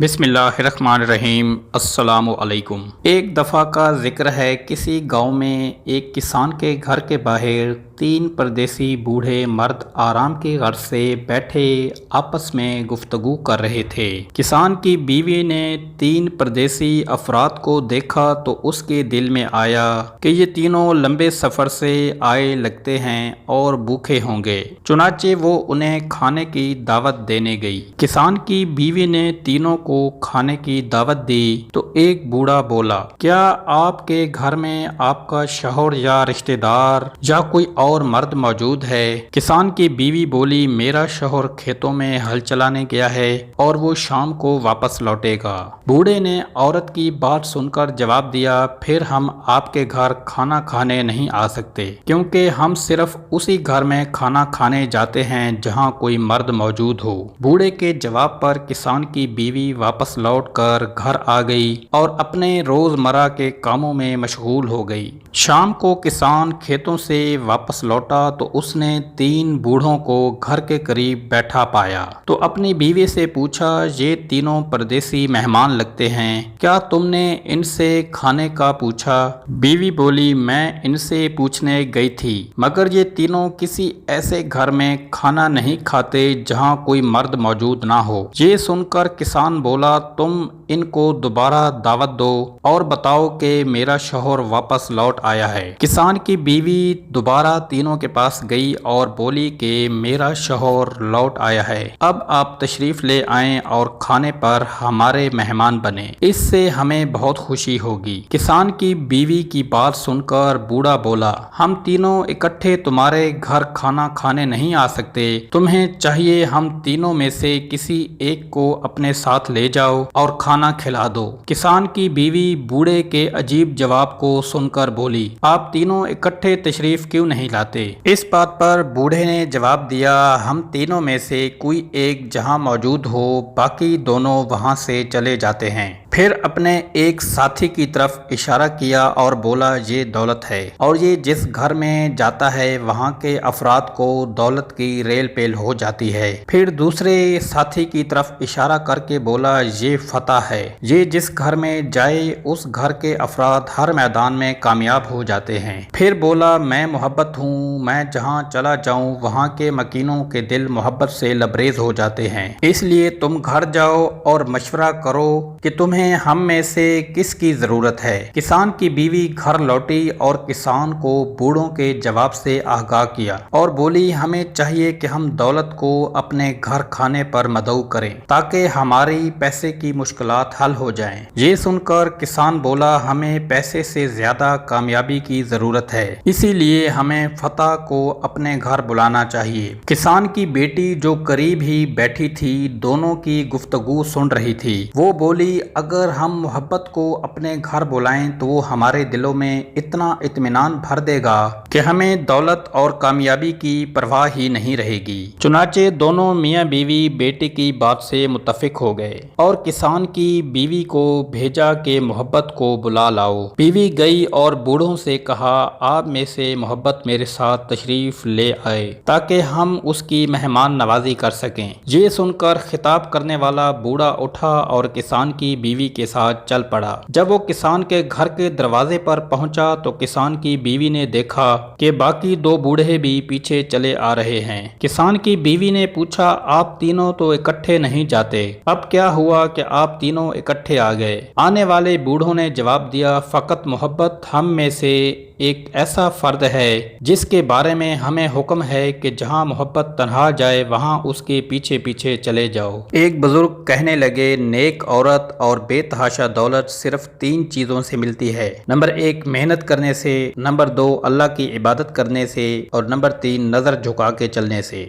बिस्मिल्लाहिर्रहमानिर्रहीम। अस्सलाम वालेकुम। एक दफ़ा का जिक्र है, किसी गांव में एक किसान के घर के बाहर तीन परदेसी बूढ़े मर्द आराम की गर्ज से बैठे आपस में गुफ्तगू कर रहे थे। किसान की बीवी ने तीन परदेसी अफराद को देखा तो उसके दिल में आया कि ये तीनों लंबे सफ़र से आए लगते हैं और भूखे होंगे। चुनाचे वो उन्हें खाने की दावत देने गई। किसान की बीवी ने तीनों को खाने की दावत दी तो एक बूढ़ा बोला, क्या आपके घर में आपका शौहर या रिश्तेदार या कोई और मर्द मौजूद है? किसान की बीवी बोली, मेरा शौहर खेतों में हल चलाने गया है और वो शाम को वापस लौटेगा। बूढ़े ने औरत की बात सुनकर जवाब दिया, फिर हम आपके घर खाना खाने नहीं आ सकते, क्योंकि हम सिर्फ उसी घर में खाना खाने जाते हैं जहां कोई मर्द मौजूद हो। बूढ़े के जवाब पर किसान की बीवी वापस लौटकर घर आ गई और अपने रोजमर्रा के कामों में मशगूल हो गई। शाम को किसान खेतों से वापस लौटा तो उसने तीन बूढ़ों को घर के करीब बैठा पाया तो अपनी बीवी से पूछा, ये तीनों परदेसी मेहमान लगते हैं, क्या तुमने इनसे खाने का पूछा? बीवी बोली, मैं इनसे पूछने गई थी, मगर ये तीनों किसी ऐसे घर में खाना नहीं खाते जहां कोई मर्द मौजूद ना हो। ये सुनकर किसान बोला, तुम इनको दोबारा दावत दो और बताओ कि मेरा शौहर वापस लौट आया है। किसान की बीवी दोबारा तीनों के पास गई और बोली कि मेरा शौहर लौट आया है, अब आप तशरीफ ले आएं और खाने पर हमारे मेहमान बने, इससे हमें बहुत खुशी होगी। किसान की बीवी की बात सुनकर बूढ़ा बोला, हम तीनों इकट्ठे तुम्हारे घर खाना खाने नहीं आ सकते, तुम्हें चाहिए हम तीनों में से किसी एक को अपने साथ ले जाओ और खाना खिला दो। किसान की बीवी बूढ़े के अजीब जवाब को सुनकर बोली, आप तीनों इकट्ठे तशरीफ क्यों नहीं लाते? इस बात पर बूढ़े ने जवाब दिया, हम तीनों में से कोई एक जहां मौजूद हो, बाकी दोनों वहां से चले जाते हैं। फिर अपने एक साथी की तरफ इशारा किया और बोला, ये दौलत है और ये जिस घर में जाता है वहाँ के अफराद को दौलत की रेल पेल हो जाती है। फिर दूसरे साथी की तरफ इशारा करके बोला, ये फतह है, ये जिस घर में जाए उस घर के अफराद हर मैदान में कामयाब हो जाते हैं। फिर बोला, मैं मोहब्बत हूँ, मैं जहाँ चला जाऊँ वहाँ के मकीनों के दिल मोहब्बत से लबरेज हो जाते हैं, इसलिए तुम घर जाओ और मशवरा करो कि तुम्हें हम में से किसकी जरूरत है। किसान की बीवी घर लौटी और किसान को बूढ़ों के जवाब से आगाह किया और बोली, हमें चाहिए कि हम दौलत को अपने घर खाने पर मदऊ करें ताकि हमारी पैसे की मुश्किलात हल हो जाएं। ये सुनकर किसान बोला, हमें पैसे से ज्यादा कामयाबी की जरूरत है, इसीलिए हमें फतह को अपने घर बुलाना चाहिए। किसान की बेटी जो करीब ही बैठी थी दोनों की गुफ्तगू सुन रही थी, वो बोली, अगर हम मोहब्बत को अपने घर बुलाएं तो वो हमारे दिलों में इतना इत्मीनान भर देगा कि हमें दौलत और कामयाबी की परवाह ही नहीं रहेगी। चुनाचे दोनों मियाँ बीवी बेटी की बात से मुत्तफिक हो गए और किसान की बीवी को भेजा कि मोहब्बत को बुला लाओ। बीवी गई और बूढ़ों से कहा, आप में से मोहब्बत मेरे साथ तशरीफ ले आए ताकि हम उसकी मेहमान नवाजी कर सकें। ये सुनकर खिताब करने वाला बूढ़ा उठा और किसान की बीवी के साथ चल पड़ा। जब वो किसान के घर के दरवाजे पर पहुंचा तो किसान की बीवी ने देखा कि बाकी दो बूढ़े भी पीछे चले आ रहे हैं। किसान की बीवी ने पूछा, आप तीनों तो इकट्ठे नहीं जाते, अब क्या हुआ कि आप तीनों इकट्ठे आ गए? आने वाले बूढ़ों ने जवाब दिया, फकत मोहब्बत हम में से एक ऐसा फर्द है जिसके बारे में हमें हुक्म है कि जहां मोहब्बत तन्हा जाए वहां उसके पीछे पीछे चले जाओ। एक बुजुर्ग कहने लगे, नेक औरत और बेतहाशा दौलत सिर्फ तीन चीजों से मिलती है। नंबर 1 मेहनत करने से, नंबर 2 अल्लाह की इबादत करने से और नंबर 3 नजर झुका के चलने से।